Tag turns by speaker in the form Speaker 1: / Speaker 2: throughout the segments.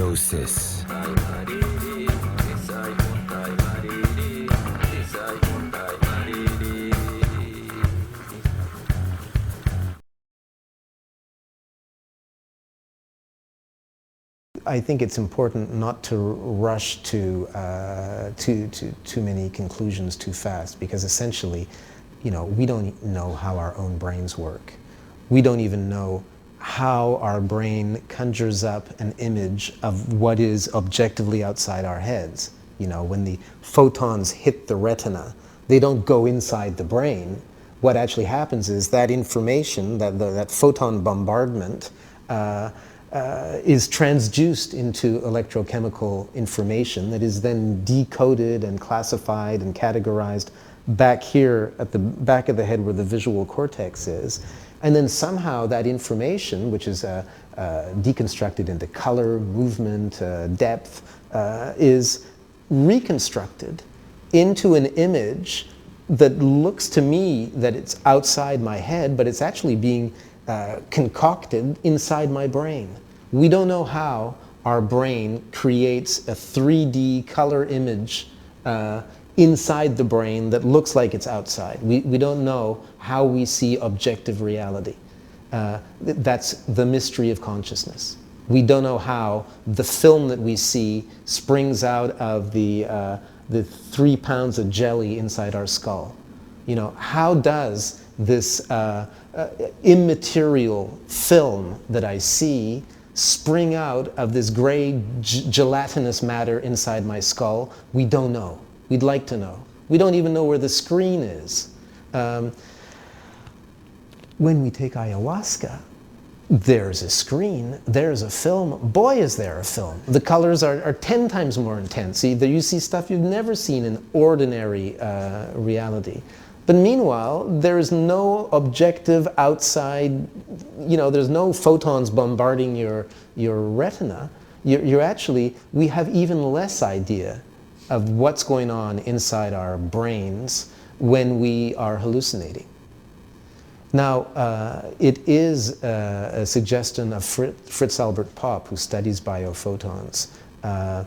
Speaker 1: hypnosis.
Speaker 2: I think it's important not to rush to too many conclusions too fast, because essentially, we don't know how our own brains work. We don't even know how our brain conjures up an image of what is objectively outside our heads. When the photons hit the retina, they don't go inside the brain. What actually happens is that information, that photon bombardment, is transduced into electrochemical information that is then decoded and classified and categorized back here at the back of the head where the visual cortex is. And then somehow that information, which is deconstructed into color, movement, depth, is reconstructed into an image that looks to me that it's outside my head, but it's actually being concocted inside my brain. We don't know how our brain creates a 3D color image inside the brain that looks like it's outside. We don't know how we see objective reality. That's the mystery of consciousness. We don't know how the film that we see springs out of the 3 pounds of jelly inside our skull. How does this immaterial film that I see spring out of this gray gelatinous matter inside my skull? We don't know. We'd like to know. We don't even know where the screen is. When we take ayahuasca, there's a screen, there's a film. Boy, is there a film. The colors are 10 times more intense. You see stuff you've never seen in ordinary reality. But meanwhile, there is no objective outside, there's no photons bombarding your retina. We have even less idea of what's going on inside our brains when we are hallucinating. Now, it is a suggestion of Fritz Albert Popp, who studies biophotons. The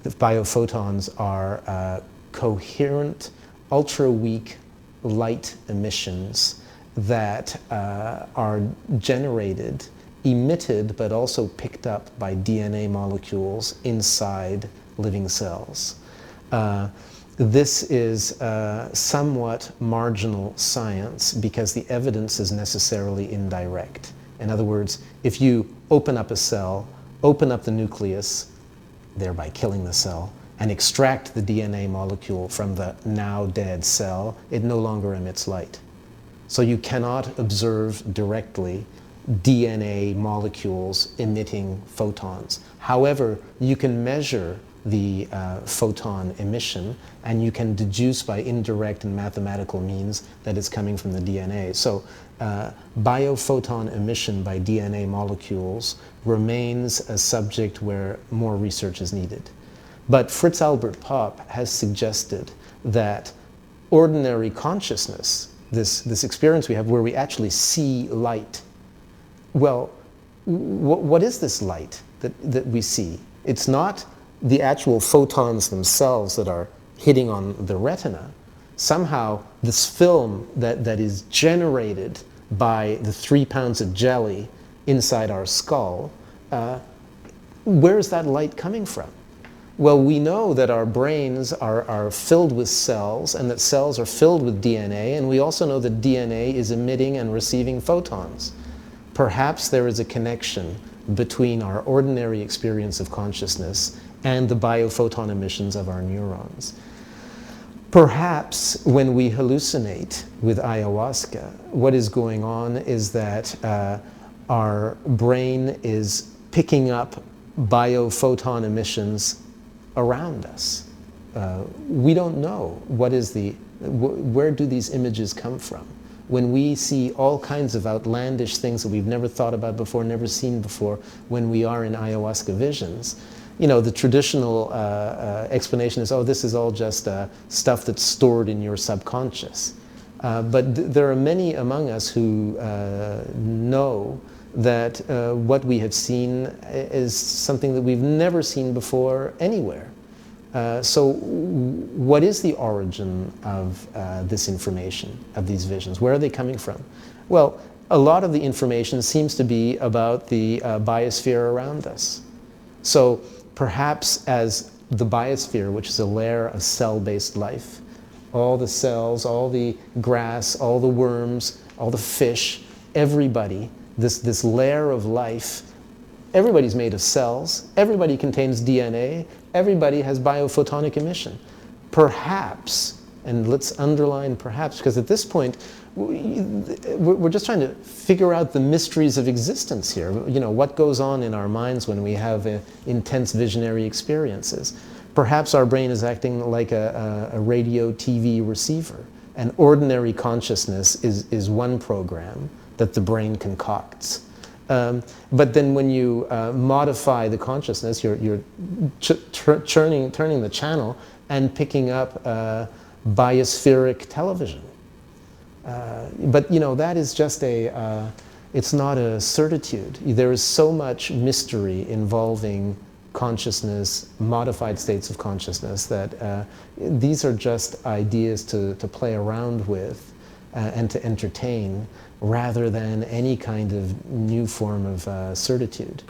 Speaker 2: biophotons are coherent, ultra-weak light emissions that are generated, emitted, but also picked up by DNA molecules inside living cells. This is somewhat marginal science because the evidence is necessarily indirect. In other words, if you open up a cell, open up the nucleus, thereby killing the cell, and extract the DNA molecule from the now dead cell, it no longer emits light. So you cannot observe directly DNA molecules emitting photons. However, you can measure the photon emission, and you can deduce by indirect and mathematical means that it's coming from the DNA. So biophoton emission by DNA molecules remains a subject where more research is needed. But Fritz Albert Popp has suggested that ordinary consciousness, this experience we have where we actually see light, well, what is this light that we see? It's not the actual photons themselves that are hitting on the retina. Somehow this film that is generated by the 3 pounds of jelly inside our skull, where is that light coming from? Well, we know that our brains are filled with cells, and that cells are filled with DNA, and we also know that DNA is emitting and receiving photons. Perhaps there is a connection between our ordinary experience of consciousness and the biophoton emissions of our neurons. Perhaps when we hallucinate with ayahuasca, what is going on is that our brain is picking up biophoton emissions around us. We don't know where do these images come from. When we see all kinds of outlandish things that we've never thought about before, never seen before, when we are in ayahuasca visions, the traditional explanation is, oh, this is all just stuff that's stored in your subconscious. But there are many among us who know that what we have seen is something that we've never seen before anywhere. So what is the origin of this information, of these visions? Where are they coming from? Well, a lot of the information seems to be about the biosphere around us. So perhaps as the biosphere, which is a layer of cell-based life, all the cells, all the grass, all the worms, all the fish, everybody, this layer of life, everybody's made of cells, everybody contains DNA, everybody has biophotonic emission. Perhaps, and let's underline perhaps, because at this point, we're just trying to figure out the mysteries of existence here. You know, what goes on in our minds when we have intense visionary experiences. Perhaps our brain is acting like a radio TV receiver. And ordinary consciousness is one program that the brain concocts. But then when you modify the consciousness, you're turning the channel and picking up biospheric television. But you know, that is just it's not a certitude. There is so much mystery involving consciousness, modified states of consciousness, that these are just ideas to play around with and to entertain, rather than any kind of new form of certitude.